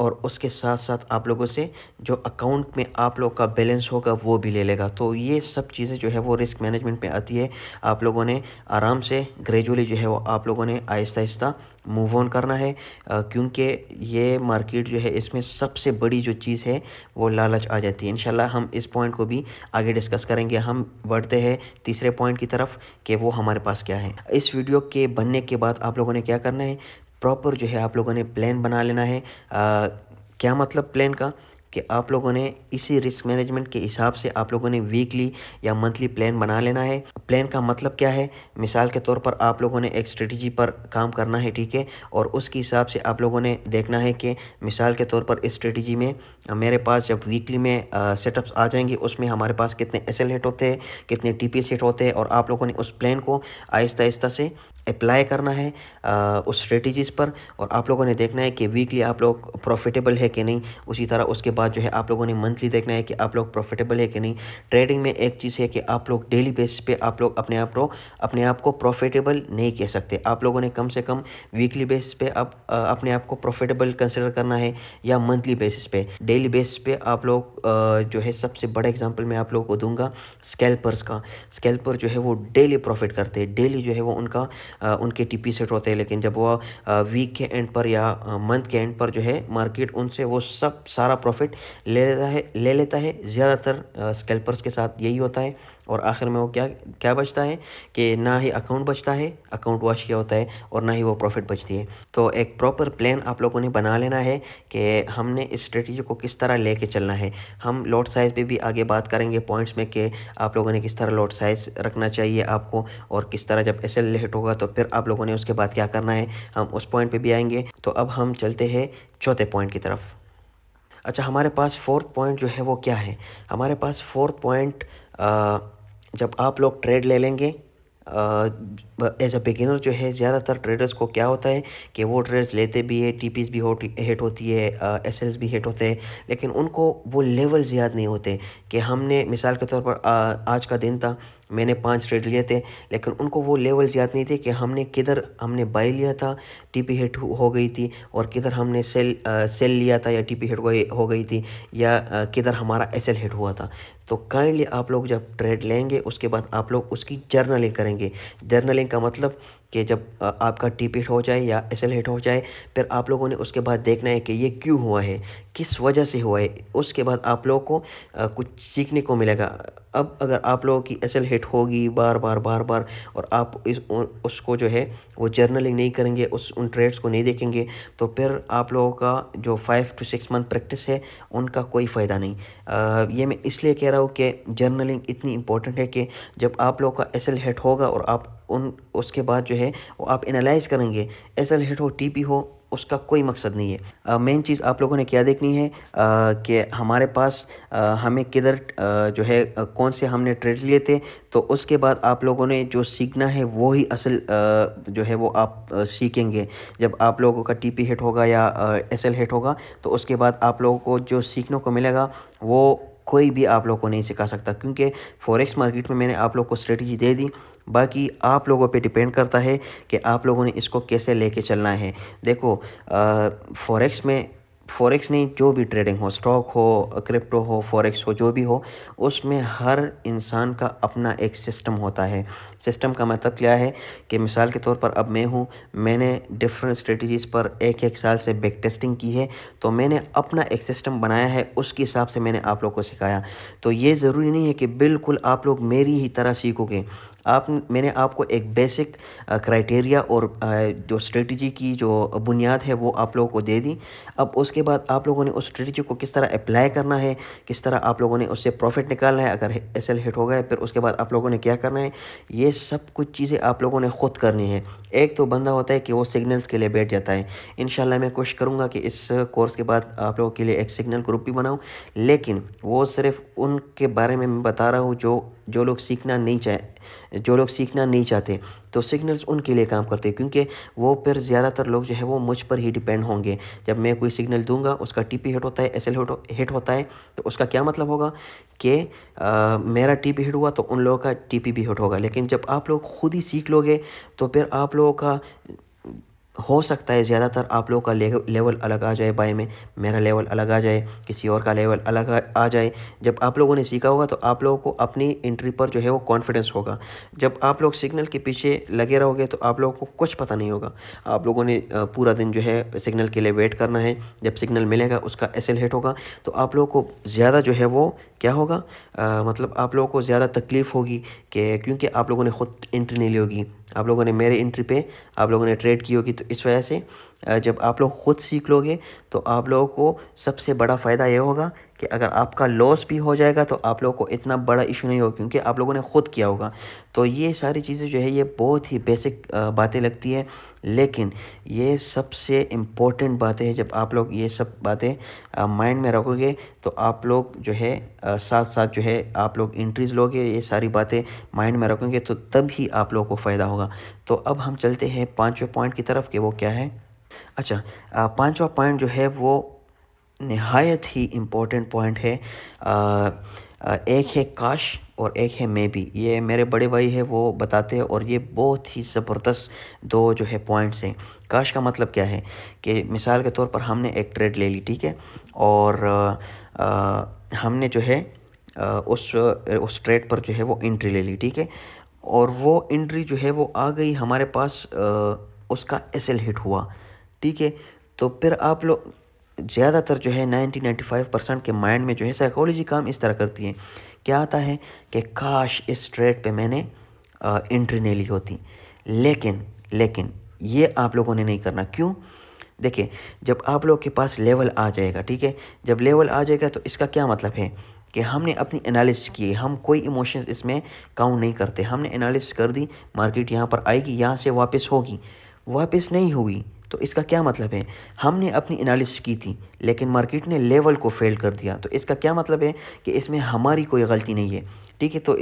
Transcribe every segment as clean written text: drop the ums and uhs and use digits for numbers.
اور اس کے ساتھ ساتھ آپ لوگوں سے جو اکاؤنٹ میں آپ لوگ کا بیلنس ہوگا وہ بھی لے لے گا. تو یہ سب چیزیں جو ہے وہ رسک مینجمنٹ میں آتی ہے. آپ لوگوں نے آرام سے گریجولی جو ہے وہ آپ لوگوں نے آہستہ آہستہ موو آن کرنا ہے, کیونکہ یہ مارکیٹ جو ہے اس میں سب سے بڑی جو چیز ہے وہ لالچ آ جاتی ہے. انشاءاللہ ہم اس پوائنٹ کو بھی آگے ڈسکس کریں گے. ہم بڑھتے ہیں تیسرے پوائنٹ کی طرف کہ وہ ہمارے پاس کیا ہے. اس ویڈیو کے بننے کے بعد آپ لوگوں نے کیا کرنا ہے, پراپر جو ہے آپ لوگوں نے پلان بنا لینا ہے. کیا مطلب پلان کا, کہ آپ لوگوں نے اسی رسک مینجمنٹ کے حساب سے آپ لوگوں نے ویکلی یا منتھلی پلان بنا لینا ہے. پلان کا مطلب کیا ہے, مثال کے طور پر آپ لوگوں نے ایک اسٹریٹجی پر کام کرنا ہے, ٹھیک ہے, اور اس کے حساب سے آپ لوگوں نے دیکھنا ہے کہ مثال کے طور پر اس اسٹریٹجی میں میرے پاس جب ویکلی میں سیٹ اپس آ جائیں گے اس میں ہمارے پاس کتنے ایس ایل ہٹ ہوتے ہیں, کتنے ٹی پی ہٹ ہوتے ہیں, اور آپ لوگوں نے اس پلان کو آہستہ آہستہ سے اپلائی کرنا ہے اس اسٹریٹجیز پر, اور آپ لوگوں نے دیکھنا ہے کہ ویکلی آپ لوگ پروفیٹیبل ہے کہ نہیں. اسی طرح اس کے بعد جو ہے آپ لوگوں نے منتھلی دیکھنا ہے کہ آپ لوگ پروفیٹیبل ہے کہ نہیں. ٹریڈنگ میں ایک چیز ہے کہ آپ لوگ ڈیلی بیسس پہ آپ لوگ اپنے آپ کو پروفیٹیبل نہیں کہہ سکتے. آپ لوگوں نے کم سے کم ویکلی بیسس پہ اپنے آپ کو پروفیٹیبل کنسیڈر کرنا ہے, یا منتھلی بیسس پہ. ڈیلی بیسس پہ آپ لوگ جو ہے سب سے بڑا ایگزامپل میں آپ لوگوں کو دوں گا اسکیلپرز کا. اسکیلپر جو ہے وہ ڈیلی پروفٹ کرتے ہیں, ڈیلی جو ہے وہ ان کے ٹی پی سیٹ ہوتے ہیں, لیکن جب وہ ویک کے اینڈ پر یا منتھ کے اینڈ پر جو ہے مارکیٹ ان سے وہ سارا پروفٹ لے لیتا ہے. زیادہ تر اسکیلپرز کے ساتھ یہی ہوتا ہے, اور آخر میں وہ کیا بچتا ہے کہ نہ ہی اکاؤنٹ بچتا ہے, اکاؤنٹ واش کیا ہوتا ہے, اور نہ ہی وہ پروفٹ بچتی ہے. تو ایک پراپر پلان آپ لوگوں نے بنا لینا ہے کہ ہم نے اس اسٹریٹجی کو کس طرح لے کے چلنا ہے. ہم لوٹ سائز پہ بھی آگے بات کریں گے پوائنٹس میں کہ آپ لوگوں نے کس طرح لوٹ سائز رکھنا چاہیے آپ کو, اور کس طرح جب ایس ایل ہٹ ہوگا تو پھر آپ لوگوں نے اس کے بعد کیا کرنا ہے, ہم اس پوائنٹ پہ بھی آئیں گے. تو اب ہم چلتے ہیں چوتھے پوائنٹ کی طرف. اچھا, ہمارے پاس فورتھ پوائنٹ جو ہے وہ کیا ہے. ہمارے پاس فورتھ پوائنٹ, جب آپ لوگ ٹریڈ لے لیں گے ایز اے بگنر, جو ہے زیادہ تر ٹریڈرز کو کیا ہوتا ہے کہ وہ ٹریڈز لیتے بھی ہے, ٹی پیز بھی ہٹ ہوتی ہے, ایس ایلز بھی ہٹ ہوتے ہیں, لیکن ان کو وہ لیولز یاد نہیں ہوتے. کہ ہم نے مثال کے طور پر آج کا دن تھا, میں نے 5 ٹریڈ لیے تھے, لیکن ان کو وہ لیولز یاد نہیں تھے کہ ہم نے بائی لیا تھا, ٹی پی ہٹ ہو گئی تھی, اور کدھر ہم نے سیل لیا تھا یا ٹی پی ہٹ ہو گئی تھی, یا کدھر ہمارا ایس ایل ہٹ ہوا تھا. تو کائنڈلی آپ لوگ جب ٹریڈ لیں گے اس کے بعد آپ لوگ اس کی جرنلنگ کریں گے. جرنلنگ کا مطلب کہ جب آپ کا ٹی پی ہٹ ہو جائے یا ایس ایل ہٹ ہو جائے, پھر آپ لوگوں نے اس کے بعد دیکھنا ہے کہ یہ کیوں ہوا ہے, کس وجہ سے ہوا ہے. اس کے بعد آپ لوگوں کو کچھ سیکھنے کو ملے گا. اب اگر آپ لوگوں کی ایس ایل ہٹ ہوگی بار بار اور آپ اس کو جو ہے وہ جرنلنگ نہیں کریں گے, ان ٹریڈز کو نہیں دیکھیں گے, تو پھر آپ لوگوں کا جو 5 to 6 منتھ پریکٹس ہے ان کا کوئی فائدہ نہیں. یہ میں اس لیے کہہ رہا ہوں کہ جرنلنگ اتنی امپورٹنٹ ہے کہ جب آپ لوگوں کا ایس ایل ہٹ ہوگا اور آپ اس کے بعد جو ہے وہ آپ انالائز کریں گے, ایس ایل ہٹ ہو ٹی پی ہو, اس کا کوئی مقصد نہیں ہے. مین چیز آپ لوگوں نے کیا دیکھنی ہے کہ ہمارے پاس ہمیں کدھر جو ہے کون سے ہم نے ٹریڈ لیے تھے. تو اس کے بعد آپ لوگوں نے جو سیکھنا ہے وہی اصل جو ہے وہ آپ سیکھیں گے. جب آپ لوگوں کا ٹی پی ہٹ ہوگا یا ایس ایل ہٹ ہوگا تو اس کے بعد آپ لوگوں کو جو سیکھنے کو ملے گا وہ کوئی بھی آپ لوگوں کو نہیں سکھا سکتا, کیونکہ فوریکس مارکیٹ میں نے آپ لوگوں کو اسٹریٹجی دے دی. باقی آپ لوگوں پہ ڈیپینڈ کرتا ہے کہ آپ لوگوں نے اس کو کیسے لے کے چلنا ہے. دیکھو, فوریکس نہیں, جو بھی ٹریڈنگ ہو, اسٹاک ہو, کرپٹو ہو, فوریکس ہو, جو بھی ہو, اس میں ہر انسان کا اپنا ایک سسٹم ہوتا ہے. سسٹم کا مطلب کیا ہے کہ مثال کے طور پر اب میں نے ڈفرینٹ اسٹریٹجیز پر ایک سال سے بیک ٹیسٹنگ کی ہے, تو میں نے اپنا ایک سسٹم بنایا ہے, اس کے حساب سے میں نے آپ لوگوں کو سکھایا. تو یہ ضروری نہیں ہے کہ بالکل آپ لوگ میری ہی طرح سیکھو گے. میں نے آپ کو ایک بیسک کرائٹیریا اور جو اسٹریٹجی کی جو بنیاد ہے وہ آپ لوگوں کو دے دی. اب اس کے بعد آپ لوگوں نے اس اسٹریٹجی کو کس طرح اپلائی کرنا ہے, کس طرح آپ لوگوں نے اس سے پروفٹ نکالنا ہے اگر ایس ایل ہٹ ہو گیا, پھر اس کے بعد آپ لوگوں نے کیا کرنا ہے, یہ سب کچھ چیزیں آپ لوگوں نے خود کرنی ہے. ایک تو بندہ ہوتا ہے کہ وہ سگنلز کے لیے بیٹھ جاتا ہے. انشاءاللہ میں کوشش کروں گا کہ اس کورس کے بعد آپ لوگوں کے لیے ایک سگنل گروپ بھی بناؤں, لیکن وہ صرف ان کے بارے میں بتا رہا ہوں جو لوگ سیکھنا نہیں چاہتے. تو سگنلز ان کے لیے کام کرتے ہیں, کیونکہ وہ پھر زیادہ تر لوگ جو ہے وہ مجھ پر ہی ڈیپینڈ ہوں گے. جب میں کوئی سگنل دوں گا, اس کا ٹی پی ہٹ ہوتا ہے, ایس ایل ہٹ ہوتا ہے, تو اس کا کیا مطلب ہوگا کہ میرا ٹی پی ہٹ ہوا تو ان لوگوں کا ٹی پی بھی ہٹ ہوگا. لیکن جب آپ لوگ خود ہی سیکھ لو گے تو پھر آپ لوگوں کا ہو سکتا ہے زیادہ تر آپ لوگوں کا لیول الگ آ جائے بائی میں، میرا لیول الگ آ جائے، کسی اور کا لیول الگ آ جائے۔ جب آپ لوگوں نے سیکھا ہوگا تو آپ لوگوں کو اپنی انٹری پر جو ہے وہ کانفیڈنس ہوگا۔ جب آپ لوگ سگنل کے پیچھے لگے رہو گے تو آپ لوگوں کو کچھ پتہ نہیں ہوگا۔ آپ لوگوں نے پورا دن جو ہے سگنل کے لیے ویٹ کرنا ہے، جب سگنل ملے گا اس کا ایس ایل ہٹ ہوگا تو آپ لوگوں کو زیادہ جو ہے وہ کیا ہوگا، مطلب آپ لوگوں کو زیادہ تکلیف ہوگی کہ کیونکہ آپ لوگوں نے خود انٹری نہیں لی ہوگی، آپ لوگوں نے میرے انٹری پہ آپ لوگوں نے ٹریڈ کی ہوگی۔ تو اس وجہ سے جب آپ لوگ خود سیکھ لو گے تو آپ لوگوں کو سب سے بڑا فائدہ یہ ہوگا کہ اگر آپ کا لاس بھی ہو جائے گا تو آپ لوگوں کو اتنا بڑا ایشو نہیں ہوگا کیونکہ آپ لوگوں نے خود کیا ہوگا۔ تو یہ ساری چیزیں جو ہے یہ بہت ہی بیسک باتیں لگتی ہیں، لیکن یہ سب سے امپورٹنٹ باتیں ہیں۔ جب آپ لوگ یہ سب باتیں مائنڈ میں رکھو گے تو آپ لوگ جو ہے ساتھ ساتھ جو ہے آپ لوگ انٹریز لو گے، یہ ساری باتیں مائنڈ میں رکھیں گے تو تب ہی آپ لوگوں کو فائدہ ہوگا۔ تو اب ہم چلتے ہیں پانچویں پوائنٹ کی طرف کہ وہ کیا ہے۔ اچھا، پانچواں پوائنٹ جو ہے وہ نہایت ہی امپورٹنٹ پوائنٹ ہے۔ ایک ہے کاش اور ایک ہے مے بی، یہ میرے بڑے بھائی ہے وہ بتاتے ہیں اور یہ بہت ہی زبردست دو جو ہے پوائنٹس ہیں۔ کاش کا مطلب کیا ہے کہ مثال کے طور پر ہم نے ایک ٹریڈ لے لی، ٹھیک ہے، اور ہم نے جو ہے اس ٹریڈ پر جو ہے وہ انٹری لے لی، ٹھیک ہے، اور وہ انٹری جو ہے وہ آ گئی ہمارے پاس، اس کا ایس ایل ہٹ ہوا، ٹھیک ہے۔ تو پھر آپ لوگ زیادہ تر جو ہے 90-95% کے مائنڈ میں جو ہے سائیکالوجی کام اس طرح کرتی ہے، کیا آتا ہے کہ کاش اس ٹریڈ پہ میں نے انٹری نہیں لی ہوتی، لیکن یہ آپ لوگوں نے نہیں کرنا۔ کیوں؟ دیکھیں، جب آپ لوگ کے پاس لیول آ جائے گا، ٹھیک ہے، جب لیول آ جائے گا تو اس کا کیا مطلب ہے کہ ہم نے اپنی انالیسس کی، ہم کوئی ایموشنز اس میں کاؤنٹ نہیں کرتے، ہم نے انالیسس کر دی، مارکیٹ یہاں پر آئے گی، یہاں سے واپس ہوگی، واپس نہیں ہوئی تو اس کا کیا مطلب ہے، ہم نے اپنی انالیسس کی تھی لیکن مارکیٹ نے لیول کو فیل کر دیا، تو اس کا کیا مطلب ہے کہ اس میں ہماری کوئی غلطی نہیں ہے، ٹھیک ہے۔ تو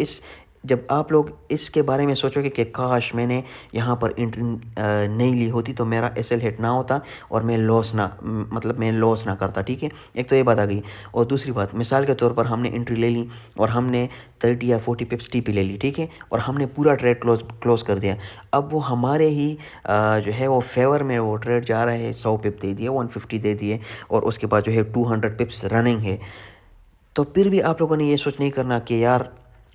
جب آپ لوگ اس کے بارے میں سوچو گے کہ کاش میں نے یہاں پر انٹری نہیں لی ہوتی تو میرا ایس ایل ہٹ نہ ہوتا اور میں لاس نہ کرتا، ٹھیک ہے، ایک تو یہ بات آ گئی۔ اور دوسری بات، مثال کے طور پر ہم نے انٹری لے لی اور ہم نے 30 یا 40 پپس ٹی پی لے لی، ٹھیک ہے، اور ہم نے پورا ٹریڈ کلوز کر دیا۔ اب وہ ہمارے ہی جو ہے وہ فیور میں وہ ٹریڈ جا رہا ہے، 100 پپ دے دیے، 150 دے دیے، اور اس کے بعد جو ہے 200 پپس رننگ ہے، تو پھر بھی آپ لوگوں نے یہ سوچ نہیں کرنا کہ یار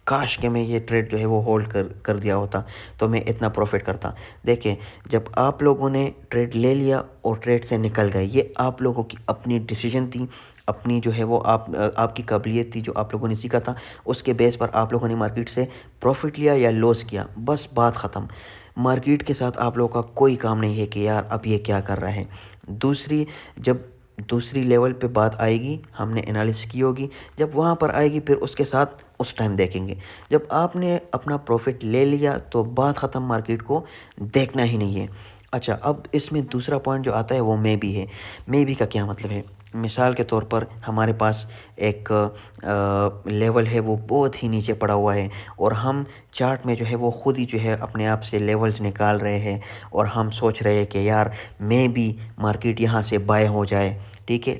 کاش کہ میں یہ ٹریڈ جو ہے وہ ہولڈ کر دیا ہوتا تو میں اتنا پروفٹ کرتا۔ دیکھیں، جب آپ لوگوں نے ٹریڈ لے لیا اور ٹریڈ سے نکل گئے، یہ آپ لوگوں کی اپنی ڈیسیجن تھی، اپنی جو ہے وہ آپ کی قابلیت تھی جو آپ لوگوں نے سیکھا تھا، اس کے بیس پر آپ لوگوں نے مارکیٹ سے پروفٹ لیا یا لوس کیا، بس بات ختم۔ مارکیٹ کے ساتھ آپ لوگوں کا کوئی کام نہیں ہے کہ یار اب یہ کیا کر رہا ہے۔ جب دوسری لیول پہ بات آئے گی، ہم نے انالیسس کی ہوگی، جب وہاں پر آئے گی پھر اس کے ساتھ اس ٹائم دیکھیں گے۔ جب آپ نے اپنا پروفٹ لے لیا تو بات ختم، مارکیٹ کو دیکھنا ہی نہیں ہے۔ اچھا، اب اس میں دوسرا پوائنٹ جو آتا ہے وہ مے بی ہے۔ مے بی کا کیا مطلب ہے؟ مثال کے طور پر ہمارے پاس ایک لیول ہے وہ بہت ہی نیچے پڑا ہوا ہے اور ہم چارٹ میں جو ہے وہ خود ہی جو ہے اپنے آپ سے لیولز نکال رہے ہیں اور ہم سوچ رہے ہیں کہ یار مے بی مارکیٹ یہاں سے بائی ہو جائے، ٹھیک ہے،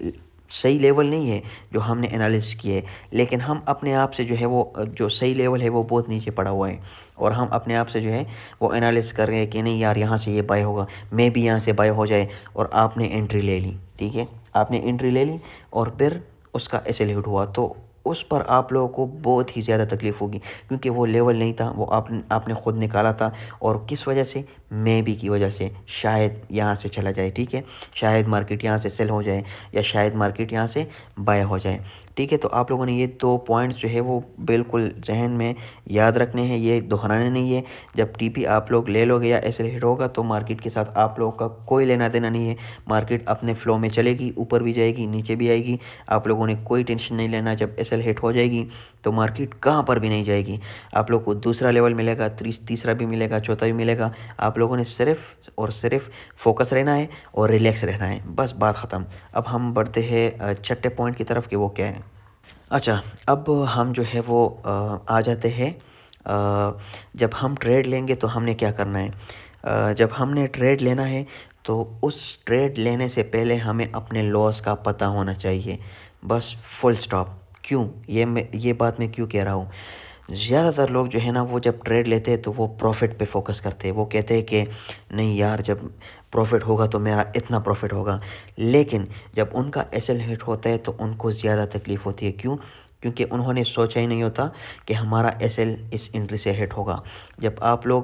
صحیح لیول نہیں ہے جو ہم نے انالیسس کیے ہے، لیکن ہم اپنے آپ سے جو ہے وہ جو صحیح لیول ہے وہ بہت نیچے پڑا ہوا ہے اور ہم اپنے آپ سے جو ہے وہ انالیسس کر رہے ہیں کہ نہیں یار یہاں سے یہ بائی ہوگا، مے بی یہاں سے بائی ہو جائے، اور آپ نے انٹری لے لی، ٹھیک ہے، آپ نے انٹری لے لی اور پھر اس کا ایس ایل ہٹ ہوا، تو اس پر آپ لوگوں کو بہت ہی زیادہ تکلیف ہوگی کیونکہ وہ لیول نہیں تھا، وہ آپ نے خود نکالا تھا، اور کس وجہ سے؟ مے بی کی وجہ سے، شاید یہاں سے چلا جائے، ٹھیک ہے، شاید مارکیٹ یہاں سے سیل ہو جائے یا شاید مارکیٹ یہاں سے بائی ہو جائے، ٹھیک ہے۔ تو آپ لوگوں نے یہ دو پوائنٹس جو ہے وہ بالکل ذہن میں یاد رکھنے ہیں، یہ دہرانے نہیں ہے۔ جب ٹی پی آپ لوگ لے لو گے یا ایس ایل ہٹ ہوگا تو مارکیٹ کے ساتھ آپ لوگوں کا کوئی لینا دینا نہیں ہے، مارکیٹ اپنے فلو میں چلے گی، اوپر بھی جائے گی، نیچے بھی آئے گی، آپ لوگوں نے کوئی ٹینشن نہیں لینا۔ جب ایس ایل ہٹ ہو جائے گی تو مارکیٹ کہاں پر بھی نہیں جائے گی، آپ لوگ کو دوسرا لیول ملے گا، تیسرا بھی ملے گا، چوتھا بھی ملے گا، آپ لوگوں نے صرف اور صرف فوکس رہنا ہے اور ریلیکس رہنا ہے، بس بات ختم۔ اب ہم بڑھتے ہیں چھٹے پوائنٹ کی طرف کہ وہ کیا ہے۔ اچھا، اب ہم جو ہے وہ آ جاتے ہیں، جب ہم ٹریڈ لیں گے تو ہم نے کیا کرنا ہے۔ جب ہم نے ٹریڈ لینا ہے تو اس ٹریڈ لینے سے پہلے ہمیں اپنے لاس کا پتہ ہونا چاہیے، بس فل سٹاپ۔ کیوں یہ بات میں کیوں کہہ رہا ہوں؟ زیادہ تر لوگ جو ہے نا وہ جب ٹریڈ لیتے ہیں تو وہ پروفٹ پہ فوکس کرتے ہیں، وہ کہتے ہیں کہ نہیں یار جب پروفٹ ہوگا تو میرا اتنا پروفٹ ہوگا، لیکن جب ان کا ایس ایل ہٹ ہوتا ہے تو ان کو زیادہ تکلیف ہوتی ہے۔ کیوں؟ کیونکہ انہوں نے سوچا ہی نہیں ہوتا کہ ہمارا ایس ایل اس انٹری سے ہٹ ہوگا۔ جب آپ لوگ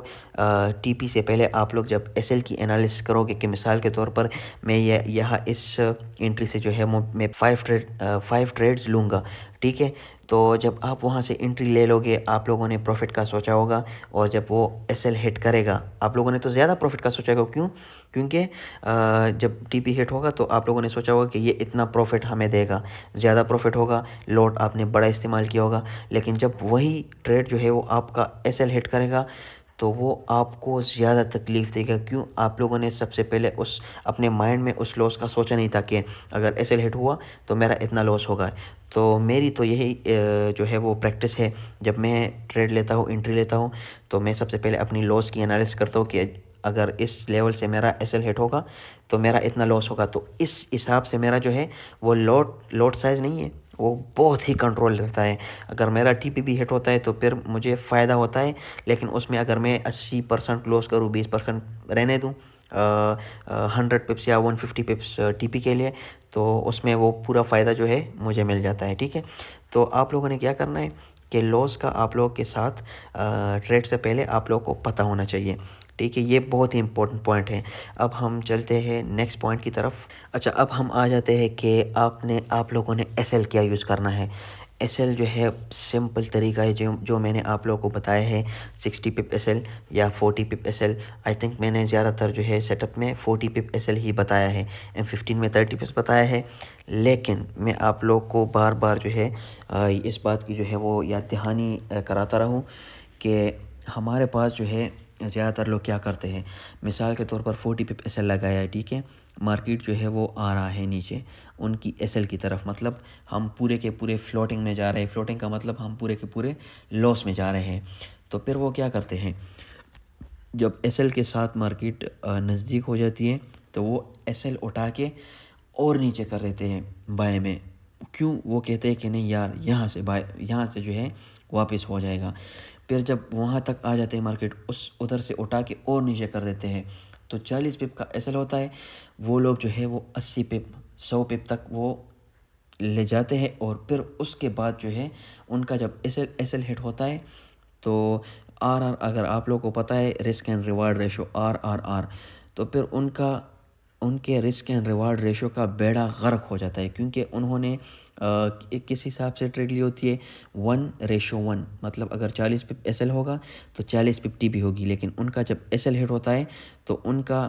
ٹی پی سے پہلے آپ لوگ جب ایس ایل کی انالیسس کرو گے کہ مثال کے طور پر میں یہاں اس انٹری سے جو ہے میں 5 ٹریڈز لوں گا، ٹھیک ہے؟ تو جب آپ وہاں سے انٹری لے لو گے، آپ لوگوں نے پروفٹ کا سوچا ہوگا، اور جب وہ ایس ایل ہٹ کرے گا آپ لوگوں نے تو زیادہ پروفٹ کا سوچا ہوگا۔ کیوں؟ کیونکہ جب ٹی پی ہٹ ہوگا تو آپ لوگوں نے سوچا ہوگا کہ یہ اتنا پروفٹ ہمیں دے گا، زیادہ پروفٹ ہوگا، لوٹ آپ نے بڑا استعمال کیا ہوگا، لیکن جب وہی ٹریڈ جو ہے وہ آپ کا ایس ایل ہٹ کرے گا تو وہ آپ کو زیادہ تکلیف دے گا۔ کیوں؟ آپ لوگوں نے سب سے پہلے اپنے مائنڈ میں اس لاس کا سوچا نہیں تھا کہ اگر ایس ایل ہٹ ہوا تو میرا اتنا لاس ہوگا۔ تو میری تو یہی جو ہے وہ پریکٹس ہے، جب میں ٹریڈ لیتا ہوں، انٹری لیتا ہوں، تو میں سب سے پہلے اپنی لاس کی انالیس کرتا ہوں کہ اگر اس لیول سے میرا ایس ایل ہٹ ہوگا تو میرا اتنا لاس ہوگا، تو اس حساب سے میرا جو ہے وہ لوٹ سائز نہیں ہے، وہ بہت ہی کنٹرول رہتا ہے۔ اگر میرا ٹی پی بھی ہٹ ہوتا ہے تو پھر مجھے فائدہ ہوتا ہے، لیکن اس میں اگر میں 80% لوس کروں، 20% رہنے دوں 100 پپس یا 150 پپس ٹی پی کے لیے، تو اس میں وہ پورا فائدہ جو ہے مجھے مل جاتا ہے، ٹھیک ہے؟ تو آپ لوگوں نے کیا کرنا ہے کہ لاس کا آپ لوگوں کے ساتھ ٹریڈ سے پہلے آپ لوگوں کو پتہ ہونا چاہیے، ٹھیک ہے؟ یہ بہت ہی امپورٹنٹ پوائنٹ ہے۔ اب ہم چلتے ہیں نیکسٹ پوائنٹ کی طرف۔ اچھا، اب ہم آ جاتے ہیں کہ آپ لوگوں نے ایس ایل کیا یوز کرنا ہے۔ ایس ایل جو ہے سمپل طریقہ ہے جو میں نے آپ لوگوں کو بتایا ہے، 60 پپ ایس ایل یا 40 پپ ایس ایل۔ آئی تھنک میں نے زیادہ تر جو ہے سیٹ اپ میں 40 پپ ایس ایل ہی بتایا ہے، M15 میں 30 پپس بتایا ہے، لیکن میں آپ لوگ کو بار بار جو ہے اس بات کی جو ہے وہ یاد دہانی کراتا رہوں کہ ہمارے پاس جو ہے زیادہ تر لوگ کیا کرتے ہیں، مثال کے طور پر 40 پپ ایس ایل لگایا ہے، ٹھیک ہے؟ مارکیٹ جو ہے وہ آ رہا ہے نیچے ان کی ایس ایل کی طرف، مطلب ہم پورے کے پورے فلوٹنگ میں جا رہے ہیں، فلوٹنگ کا مطلب ہم پورے کے پورے لاس میں جا رہے ہیں۔ تو پھر وہ کیا کرتے ہیں، جب ایس ایل کے ساتھ مارکیٹ نزدیک ہو جاتی ہے تو وہ ایس ایل اٹھا کے اور نیچے کر دیتے ہیں بائیں میں۔ کیوں؟ وہ کہتے ہیں کہ نہیں یار یہاں سے جو ہے واپس ہو جائے گا۔ پھر جب وہاں تک آ جاتے ہیں مارکیٹ ادھر سے اٹھا کے اور نیچے کر دیتے ہیں، تو 40 پپ کا ایس ایل ہوتا ہے، وہ لوگ جو ہے وہ 80 پپ 100 پپ تک وہ لے جاتے ہیں، اور پھر اس کے بعد جو ہے ان کا جب ایس ایل ہٹ ہوتا ہے تو اگر آپ لوگوں کو پتہ ہے risk and reward ratio RRR، تو پھر ان کے رسک اینڈ ریوارڈ ریشو کا بیڑا غرق ہو جاتا ہے، کیونکہ انہوں نے کس حساب سے ٹریڈ لی ہوتی ہے، 1:1، مطلب اگر 40 پپ ایس ایل ہوگا تو 40 پپ ٹی بھی ہوگی، لیکن ان کا جب ایس ایل ہٹ ہوتا ہے تو ان کا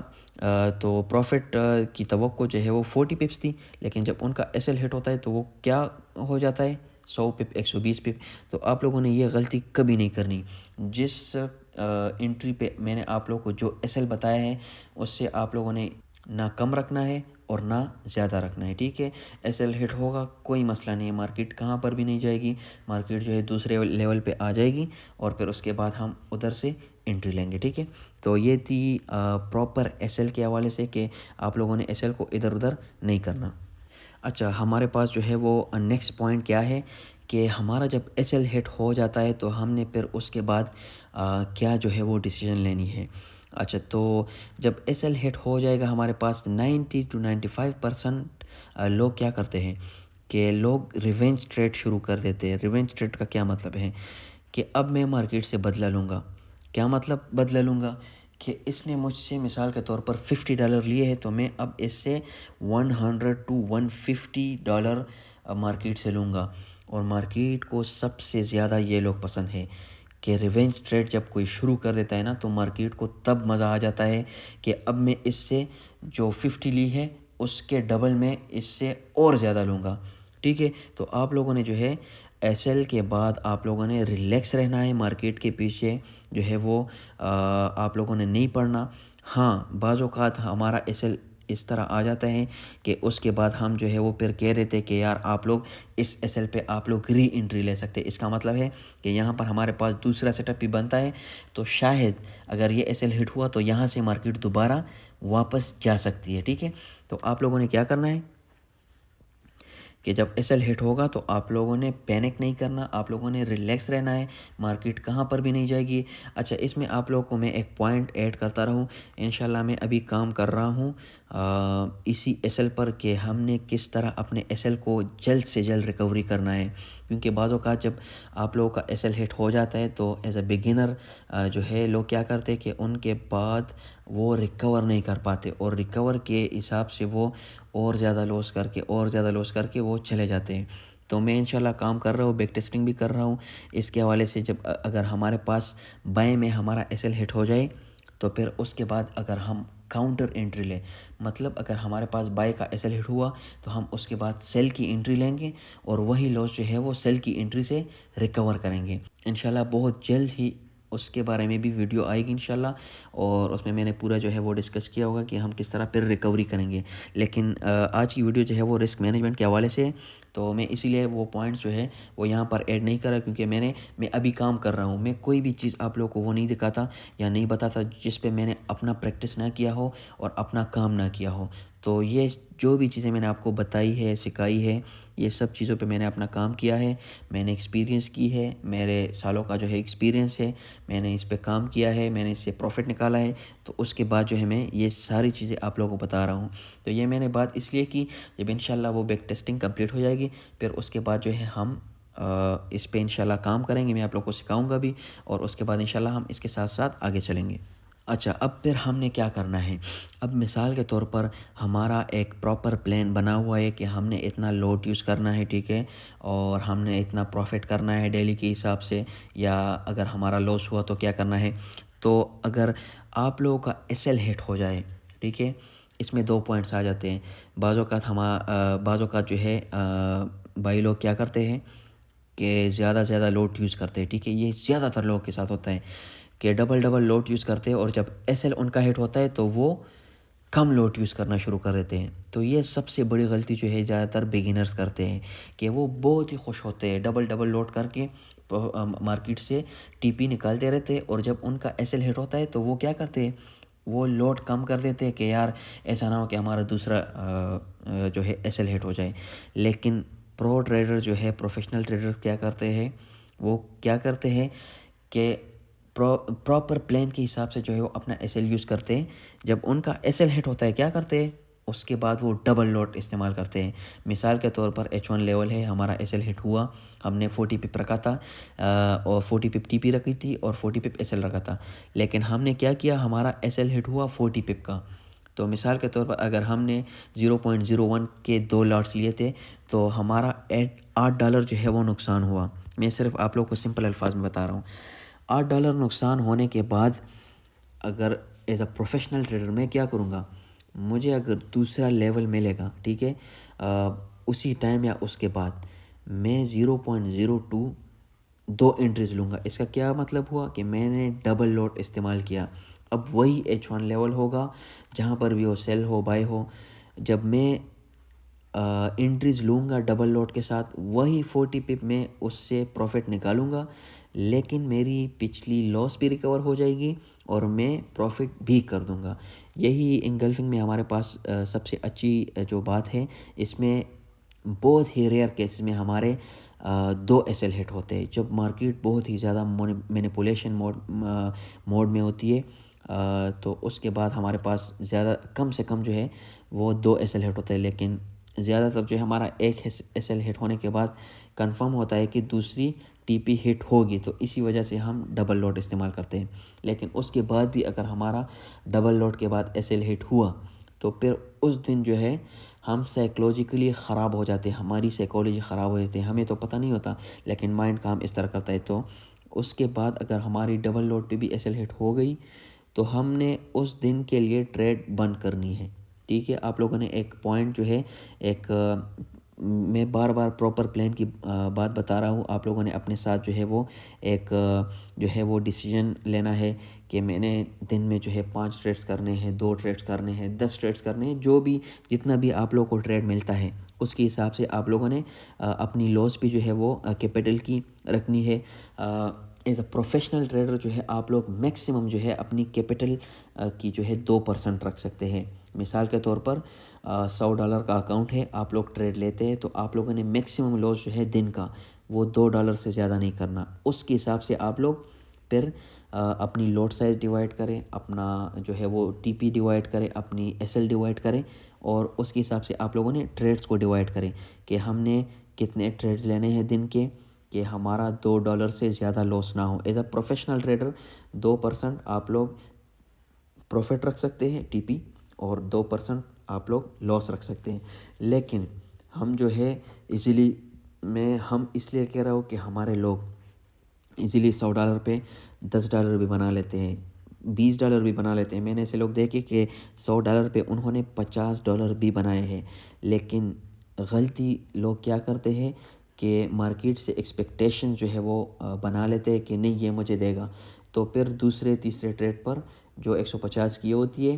تو پروفٹ کی توقع جو ہے وہ 40 پپس تھی، لیکن جب ان کا ایس ایل ہٹ ہوتا ہے تو وہ کیا ہو جاتا ہے، 100 پپ 120 پپ۔ تو آپ لوگوں نے یہ غلطی کبھی نہیں کرنی، جس انٹری پہ میں نے آپ لوگوں کو جو ایس ایل بتایا ہے اس سے آپ لوگوں نے نہ کم رکھنا ہے اور نہ زیادہ رکھنا ہے، ٹھیک ہے؟ ایس ایل ہٹ ہوگا کوئی مسئلہ نہیں ہے، مارکیٹ کہاں پر بھی نہیں جائے گی، مارکیٹ جو ہے دوسرے لیول پہ آ جائے گی، اور پھر اس کے بعد ہم ادھر سے انٹری لیں گے، ٹھیک ہے؟ تو یہ تھی پراپر ایس ایل کے حوالے سے کہ آپ لوگوں نے ایس ایل کو ادھر ادھر نہیں کرنا۔ اچھا، ہمارے پاس جو ہے وہ نیکسٹ پوائنٹ کیا ہے کہ ہمارا جب ایس ایل ہٹ ہو جاتا ہے تو ہم نے پھر اس کے بعد کیا جو ہے وہ ڈیسیژن لینی ہے۔ اچھا، تو جب ایس ایل ہٹ ہو جائے گا ہمارے پاس 90 to 95% لوگ کیا کرتے ہیں کہ لوگ ریونج ٹریڈ شروع کر دیتے ہیں۔ ریونج ٹریڈ کا کیا مطلب ہے کہ اب میں مارکیٹ سے بدلہ لوں گا۔ کیا مطلب بدلہ لوں گا؟ کہ اس نے مجھ سے مثال کے طور پر $50 لیے ہیں، تو میں اب اس سے $100 to $150 مارکیٹ سے لوں گا۔ اور مارکیٹ کو سب سے زیادہ یہ لوگ پسند ہے کہ ریونج ٹریڈ جب کوئی شروع کر دیتا ہے نا تو مارکیٹ کو تب مزہ آ جاتا ہے کہ اب میں اس سے جو 50 لی ہے اس کے ڈبل میں اس سے اور زیادہ لوں گا، ٹھیک ہے؟ تو آپ لوگوں نے جو ہے ایس ایل کے بعد آپ لوگوں نے ریلیکس رہنا ہے، مارکیٹ کے پیچھے جو ہے وہ آپ لوگوں نے نہیں پڑھنا۔ ہاں، بعض اوقات ہمارا ایس ایل اس طرح آ جاتا ہے کہ اس کے بعد ہم جو ہے وہ پھر کہہ رہے تھے کہ یار آپ لوگ اس ایس ایل پہ آپ لوگ ری انٹری لے سکتے، اس کا مطلب ہے کہ یہاں پر ہمارے پاس دوسرا سیٹ اپ بھی بنتا ہے، تو شاید اگر یہ ایس ایل ہٹ ہوا تو یہاں سے مارکیٹ دوبارہ واپس جا سکتی ہے، ٹھیک ہے؟ تو آپ لوگوں نے کیا کرنا ہے کہ جب ایس ایل ہٹ ہوگا تو آپ لوگوں نے پینک نہیں کرنا, آپ لوگوں نے ریلیکس رہنا ہے, مارکیٹ کہاں پر بھی نہیں جائے گی. اچھا, اس میں آپ لوگوں کو میں ایک پوائنٹ ایڈ کرتا رہوں. انشاءاللہ میں ابھی کام کر رہا ہوں اسی ایس ایل پر کہ ہم نے کس طرح اپنے ایس ایل کو جلد سے جلد ریکوری کرنا ہے, کیونکہ بعض اوقات جب آپ لوگوں کا ایس ایل ہٹ ہو جاتا ہے تو ایز اے بگنر جو ہے لوگ کیا کرتے ہیں کہ ان کے بعد وہ ریکور نہیں کر پاتے, اور ریکور کے حساب سے وہ اور زیادہ لوس کر کے وہ چلے جاتے ہیں. تو میں انشاءاللہ کام کر رہا ہوں, بیک ٹیسٹنگ بھی کر رہا ہوں اس کے حوالے سے. جب اگر ہمارے پاس بائیں میں ہمارا ایس ایل ہٹ ہو جائے تو پھر اس کے بعد اگر ہم کاؤنٹر انٹری لیں, مطلب اگر ہمارے پاس بائی کا ایس ایل ہٹ ہوا تو ہم اس کے بعد سیل کی انٹری لیں گے, اور وہی لاس جو ہے وہ سیل کی انٹری سے ریکور کریں گے انشاءاللہ. بہت جلد ہی اس کے بارے میں بھی ویڈیو آئے گی انشاءاللہ, اور اس میں نے پورا جو ہے وہ ڈسکس کیا ہوگا کہ ہم کس طرح پھر ریکوری کریں گے. لیکن آج کی ویڈیو جو ہے وہ رسک مینجمنٹ کے حوالے سے, تو میں اسی لیے وہ پوائنٹس جو ہے وہ یہاں پر ایڈ نہیں کرا, کیونکہ میں ابھی کام کر رہا ہوں. میں کوئی بھی چیز آپ لوگوں کو وہ نہیں دکھاتا یا نہیں بتاتا جس پہ میں نے اپنا پریکٹس نہ کیا ہو اور اپنا کام نہ کیا ہو. تو یہ جو بھی چیزیں میں نے آپ کو بتائی ہے, سکھائی ہے, یہ سب چیزوں پہ میں نے اپنا کام کیا ہے, میں نے ایکسپیرینس کی ہے, میرے سالوں کا جو ہے ایکسپیرینس ہے, میں نے اس پہ کام کیا ہے, میں نے اس سے پروفٹ نکالا ہے. تو اس کے بعد جو ہے میں یہ ساری چیزیں آپ لوگوں کو بتا رہا ہوں. تو یہ میں نے بات اس لیے کی, جب انشاءاللہ وہ بیک ٹیسٹنگ کمپلیٹ ہو جائے گی پھر اس کے بعد جو ہے ہم اس پہ انشاءاللہ کام کریں گے. میں آپ لوگوں کو سکھاؤں گا بھی, اور اس کے بعد انشاءاللہ ہم اس کے ساتھ ساتھ آگے چلیں گے. اچھا, اب پھر ہم نے کیا کرنا ہے. اب مثال کے طور پر ہمارا ایک پراپر پلان بنا ہوا ہے کہ ہم نے اتنا لوٹ یوز کرنا ہے, ٹھیک ہے, اور ہم نے اتنا پروفٹ کرنا ہے ڈیلی کے حساب سے, یا اگر ہمارا لاس ہوا تو کیا کرنا ہے. تو اگر آپ لوگوں کا ایس ایل ہٹ ہو جائے, ٹھیک ہے, اس میں 2 پوائنٹس آ جاتے ہیں. بعض اوقات جو ہے بھائی لوگ کیا کرتے ہیں کہ زیادہ سے زیادہ لوٹ یوز کرتے ہیں, ٹھیک ہے. یہ زیادہ تر لوگوں کے ساتھ ہوتا ہے کہ ڈبل لوٹ یوز کرتے ہیں, اور جب ایس ایل ان کا ہٹ ہوتا ہے تو وہ کم لوٹ یوز کرنا شروع کر دیتے ہیں. تو یہ سب سے بڑی غلطی جو ہے زیادہ تر بگنرز کرتے ہیں کہ وہ بہت ہی خوش ہوتے ہیں ڈبل لوٹ کر کے مارکیٹ سے ٹی پی نکالتے رہتے ہیں, اور جب ان کا ایس ایل ہٹ ہوتا ہے تو وہ کیا کرتے ہیں, وہ لوٹ کم کر دیتے ہیں کہ یار ایسا نہ ہو کہ ہمارا دوسرا جو ہے ایس ایل ہٹ ہو جائے. لیکن پرو ٹریڈر جو ہے, پروفیشنل ٹریڈر کیا کرتے ہیں, وہ کیا کرتے ہیں کہ پراپر پلان کے حساب سے جو ہے وہ اپنا ایس ایل یوز کرتے ہیں. جب ان کا ایس ایل ہٹ ہوتا ہے کیا کرتے ہیں, اس کے بعد وہ ڈبل لوٹ استعمال کرتے ہیں. مثال کے طور پر H1 لیول ہے, ہمارا ایس ایل ہٹ ہوا, ہم نے 40 پپ رکھا تھا, اور 40 پپ ٹی پی رکھی تھی اور 40 پپ ایس ایل رکھا تھا. لیکن ہم نے کیا کیا, ہمارا ایس ایل ہٹ ہوا 40 پپ کا. تو مثال کے طور پر اگر ہم نے 0.01 کے 2 لاٹس لیے تھے تو ہمارا $8 جو ہے وہ نقصان ہوا. میں صرف آپ لوگوں کو سمپل الفاظ میں بتا رہا ہوں. $8 نقصان ہونے کے بعد اگر ایز اے پروفیشنل ٹریڈر میں کیا کروں گا, مجھے اگر دوسرا لیول ملے گا, ٹھیک ہے, اسی ٹائم یا اس کے بعد میں 0.02 2 انٹریز لوں گا. اس کا کیا مطلب ہوا کہ میں نے ڈبل لوٹ استعمال کیا. اب وہی H1 لیول ہوگا جہاں پر بھی وہ سیل ہو بائی ہو, جب میں انٹریز لوں گا ڈبل لوٹ کے ساتھ, وہی 40 پپ میں اس سے پروفٹ نکالوں گا, لیکن میری پچھلی لاس بھی ریکور ہو جائے گی اور میں پروفٹ بھی کر دوں گا. یہی انگلفنگ میں ہمارے پاس سب سے اچھی جو بات ہے. اس میں بہت ہی ریئر کیسز میں ہمارے 2 ایس ایل ہٹ ہوتے ہیں, جب مارکیٹ بہت ہی زیادہ مینیپولیشن موڈ میں ہوتی ہے, تو اس کے بعد ہمارے پاس کم سے کم جو ہے وہ 2 ایس ایل ہٹ ہوتے ہیں. لیکن زیادہ تر جو ہے ہمارا ایک ایس ایل ہٹ ہونے کے بعد کنفرم ہوتا ہے کہ دوسری ٹی پی ہٹ ہوگی, تو اسی وجہ سے ہم ڈبل لوٹ استعمال کرتے ہیں. لیکن اس کے بعد بھی اگر ہمارا ڈبل لوٹ کے بعد ایس ایل ہٹ ہوا تو پھر اس دن جو ہے ہم سائیکلوجیکلی خراب ہو جاتے ہیں, ہماری سائیکالوجی خراب ہو جاتی ہے. ہمیں تو پتہ نہیں ہوتا لیکن مائنڈ کام اس طرح کرتا ہے. تو اس کے بعد اگر ہماری ڈبل لوٹ پہ بھی ایس ایل ہٹ ہو گئی تو ہم نے اس دن کے لیے ٹریڈ بند کرنی ہے, ٹھیک ہے. آپ لوگوں نے ایک پوائنٹ جو ہے, ایک میں بار بار پراپر پلان کی بات بتا رہا ہوں, آپ لوگوں نے اپنے ساتھ جو ہے وہ ایک جو ہے وہ ڈیسیجن لینا ہے کہ میں نے دن میں جو ہے 5 ٹریڈز کرنے ہیں, 2 ٹریڈز کرنے ہیں, 10 ٹریڈز کرنے ہیں, جو بھی جتنا بھی آپ لوگوں کو ٹریڈ ملتا ہے اس کے حساب سے آپ لوگوں نے اپنی لاس بھی جو ہے وہ کیپٹل کی رکھنی ہے. ایز اے پروفیشنل ٹریڈر جو ہے آپ لوگ میکسیمم جو ہے اپنی کیپٹل کی جو ہے 2% رکھ سکتے ہیں. مثال کے طور پر $100 کا اکاؤنٹ ہے، آپ لوگ ٹریڈ لیتے ہیں تو آپ لوگوں نے میکسیمم لاس جو ہے دن کا وہ $2 سے زیادہ نہیں کرنا. اس کے حساب سے آپ لوگ پھر اپنی لوٹ سائز ڈیوائڈ کریں، اپنا جو ہے وہ ٹی پی ڈیوائڈ کریں، اپنی ایس ایل ڈیوائڈ کریں، اور اس کے حساب سے آپ لوگوں نے ٹریڈز کو ڈیوائڈ کریں کہ ہم نے کتنے ٹریڈز لینے ہیں دن کے کہ ہمارا $2 سے زیادہ لاس نہ ہو. ایز اے پروفیشنل ٹریڈر 2% آپ لوگ پروفٹ رکھ سکتے ہیں ٹی پی، اور 2% آپ لوگ لاس رکھ سکتے ہیں. لیکن ہم جو ہے ہم اس لیے کہہ رہا ہوں کہ ہمارے لوگ ایزیلی $100 پہ $10 بھی بنا لیتے ہیں، $20 بھی بنا لیتے ہیں. میں نے ایسے لوگ دیکھے کہ $100 پہ انہوں نے $50 بھی بنائے ہیں. لیکن غلطی لوگ کیا کرتے ہیں کہ مارکیٹ سے ایکسپیکٹیشن جو ہے وہ بنا لیتے ہیں کہ نہیں یہ مجھے دے گا، تو پھر دوسرے تیسرے ٹریڈ پر جو 150 کی ہوتی ہے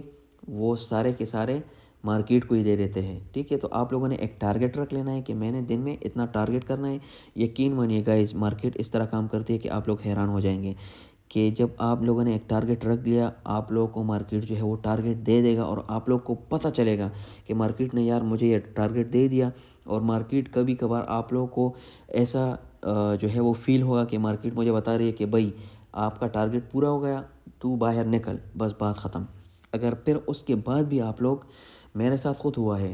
وہ سارے کے سارے مارکیٹ کو ہی دے دیتے ہیں. ٹھیک ہے، تو آپ لوگوں نے ایک ٹارگیٹ رکھ لینا ہے کہ میں نے دن میں اتنا ٹارگیٹ کرنا ہے. یقین مانیے گائز، مارکیٹ اس طرح کام کرتی ہے کہ آپ لوگ حیران ہو جائیں گے کہ جب آپ لوگوں نے ایک ٹارگیٹ رکھ لیا، آپ لوگوں کو مارکیٹ جو ہے وہ ٹارگیٹ دے دے گا، اور آپ لوگ کو پتہ چلے گا کہ مارکیٹ نے یار مجھے یہ ٹارگیٹ دے دیا. اور مارکیٹ کبھی کبھار آپ لوگوں کو ایسا جو ہے وہ فیل ہوگا کہ مارکیٹ مجھے بتا رہی ہے کہ بھائی آپ کا ٹارگیٹ پورا ہو گیا، تو باہر نکل، بس بات ختم. اگر پھر اس کے بعد بھی آپ لوگ، میرے ساتھ خود ہوا ہے،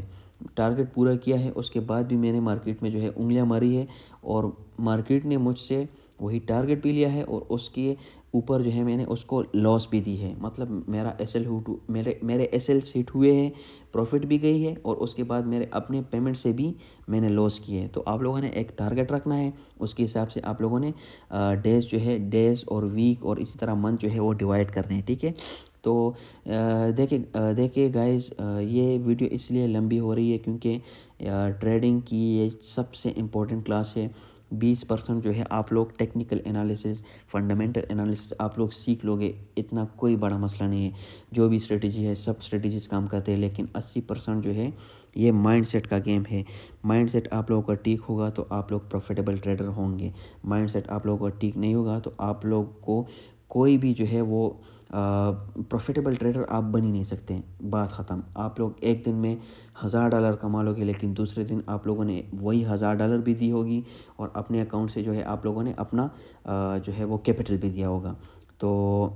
ٹارگیٹ پورا کیا ہے، اس کے بعد بھی میں نے مارکیٹ میں جو ہے انگلیاں ماری ہے، اور مارکیٹ نے مجھ سے وہی ٹارگیٹ بھی لیا ہے، اور اس کے اوپر جو ہے میں نے اس کو لاس بھی دی ہے. مطلب میرا ایس ایل میرے ایس ایل ہٹ ہوئے ہیں، پروفٹ بھی گئی ہے، اور اس کے بعد میرے اپنے پیمنٹ سے بھی میں نے لاس کیے ہیں. تو آپ لوگوں نے ایک ٹارگیٹ رکھنا ہے، اس کے حساب سے آپ لوگوں نے ڈیز اور ویک اور اسی طرح منتھ جو ہے وہ ڈیوائڈ کرنے ہیں. ٹھیک ہے، تو دیکھیے گائز، یہ ویڈیو اس لیے لمبی ہو رہی ہے کیونکہ ٹریڈنگ کی یہ سب سے امپورٹنٹ کلاس ہے. 20% جو ہے آپ لوگ ٹیکنیکل انالیسز، فنڈامنٹل انالیسز آپ لوگ سیکھ لو گے، اتنا کوئی بڑا مسئلہ نہیں ہے. جو بھی اسٹریٹجی ہے سب اسٹریٹجیز کام کرتے ہیں، لیکن 80% جو ہے یہ مائنڈ سیٹ کا گیم ہے. مائنڈ سیٹ آپ لوگوں کا ٹھیک ہوگا تو آپ لوگ پروفیٹیبل ٹریڈر ہوں گے. مائنڈ سیٹ آپ لوگوں کا ٹھیک نہیں ہوگا تو آپ لوگ کو کوئی بھی جو ہے وہ پروفیٹیبل ٹریڈر آپ بن ہی نہیں سکتے. بات ختم. آپ لوگ ایک دن میں $1000 کما لو گے، لیکن دوسرے دن آپ لوگوں نے وہی $1000 بھی دی ہوگی، اور اپنے اکاؤنٹ سے جو ہے آپ لوگوں نے اپنا جو ہے وہ کیپٹل بھی دیا ہوگا. تو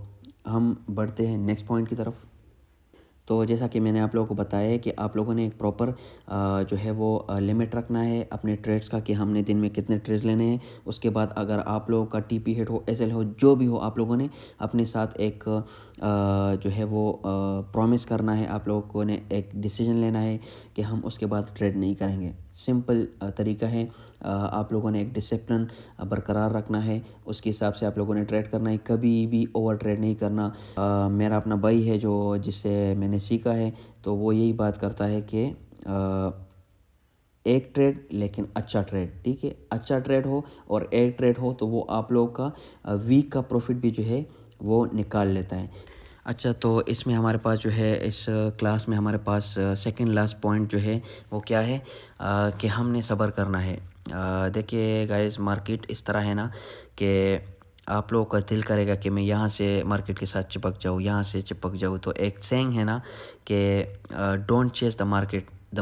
ہم بڑھتے ہیں نیکسٹ پوائنٹ کی طرف. تو جیسا کہ میں نے آپ لوگوں کو بتایا ہے کہ آپ لوگوں نے ایک پراپر جو ہے وہ لمٹ رکھنا ہے اپنے ٹریڈز کا کہ ہم نے دن میں کتنے ٹریڈز لینے ہیں. اس کے بعد اگر آپ لوگوں کا ٹی پی ہٹ ہو، ایس ایل ہو، جو بھی ہو، آپ لوگوں نے اپنے ساتھ ایک جو ہے وہ پرومس کرنا ہے. آپ لوگوں نے ایک ڈیسیجن لینا ہے کہ ہم اس کے بعد ٹریڈ نہیں کریں گے. سمپل طریقہ ہے. آپ لوگوں نے ایک ڈسپلن برقرار رکھنا ہے، اس کے حساب سے آپ لوگوں نے ٹریڈ کرنا ہے. کبھی بھی اوور ٹریڈ نہیں کرنا. میرا اپنا بھائی ہے جس سے میں نے سیکھا ہے، تو وہ یہی بات کرتا ہے کہ ایک ٹریڈ لیکن اچھا ٹریڈ. ٹھیک ہے، اچھا ٹریڈ ہو اور ایک ٹریڈ ہو تو وہ آپ لوگ کا ویک کا پروفٹ بھی جو ہے وہ نکال لیتا ہے. اچھا، تو اس میں ہمارے پاس جو ہے اس کلاس میں ہمارے پاس سیکنڈ لاسٹ پوائنٹ جو ہے وہ کیا ہے کہ ہم نے صبر کرنا ہے. دیکھیے گائز، مارکیٹ اس طرح ہے نا کہ آپ لوگوں کا دل کرے گا کہ میں یہاں سے مارکیٹ کے ساتھ چپک جاؤں، یہاں سے چپک جاؤں. تو ایک سینگ ہے نا کہ don't chase the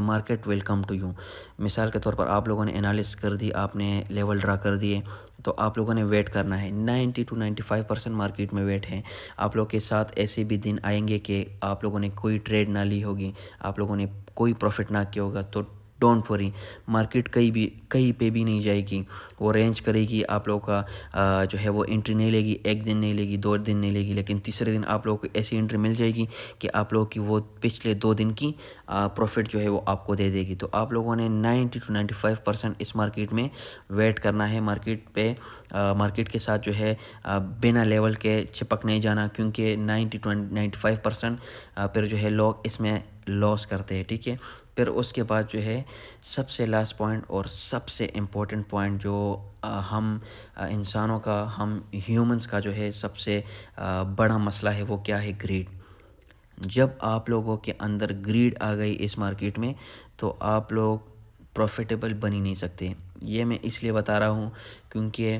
market will come to you. مثال کے طور پر آپ لوگوں نے انالیس کر دی، آپ نے لیول ڈرا کر دیے، تو آپ لوگوں نے ویٹ کرنا ہے. 90 to 95% مارکیٹ میں ویٹ ہے. آپ لوگ کے ساتھ ایسے بھی دن آئیں گے کہ آپ لوگوں نے کوئی ٹریڈ نہ لی ہوگی، آپ لوگوں نے کوئی پروفٹ نہ کیا ہوگا. تو ڈونٹ وری، مارکیٹ کہیں پہ بھی نہیں جائے گی. وہ رینج کرے گی، آپ لوگوں کا جو ہے وہ انٹری نہیں لے گی. ایک دن نہیں لے گی، 2 دن نہیں لے گی، لیکن تیسرے دن آپ لوگوں کو ایسی انٹری مل جائے گی کہ آپ لوگوں کی وہ پچھلے 2 دن کی پروفٹ جو ہے وہ آپ کو دے دے گی. تو آپ لوگوں نے 90 to 95% اس مارکیٹ میں ویٹ کرنا ہے. مارکیٹ کے ساتھ جو ہے بنا لیول کے چپک نہیں جانا، کیونکہ 90 to 95% پھر جو ہے لوگ اس میں لاس کرتے ہیں. ٹھیک ہے، پھر اس کے بعد جو ہے سب سے لاسٹ پوائنٹ اور سب سے امپورٹنٹ پوائنٹ جو ہم انسانوں کا، ہم ہیومنز کا جو ہے سب سے بڑا مسئلہ ہے، وہ کیا ہے؟ گریڈ. جب آپ لوگوں کے اندر گریڈ آ گئی اس مارکیٹ میں تو آپ لوگ پروفیٹیبل بن ہی نہیں سکتے. یہ میں اس لیے بتا رہا ہوں کیونکہ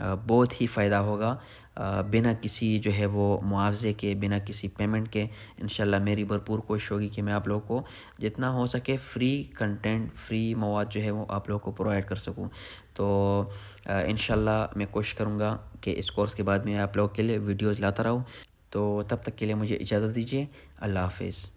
بہت ہی فائدہ ہوگا، بنا کسی جو ہے وہ معاوضے کے، بنا کسی پیمنٹ کے۔ انشاءاللہ میری بھرپور کوشش ہوگی کہ میں آپ لوگوں کو جتنا ہو سکے فری کنٹینٹ، فری مواد جو ہے وہ آپ لوگوں کو پرووائڈ کر سکوں۔ تو انشاءاللہ میں کوشش کروں گا کہ اس کورس کے بعد میں آپ لوگوں کے لیے ویڈیوز لاتا رہوں۔ تو تب تک کے لیے مجھے اجازت دیجیے، اللہ حافظ۔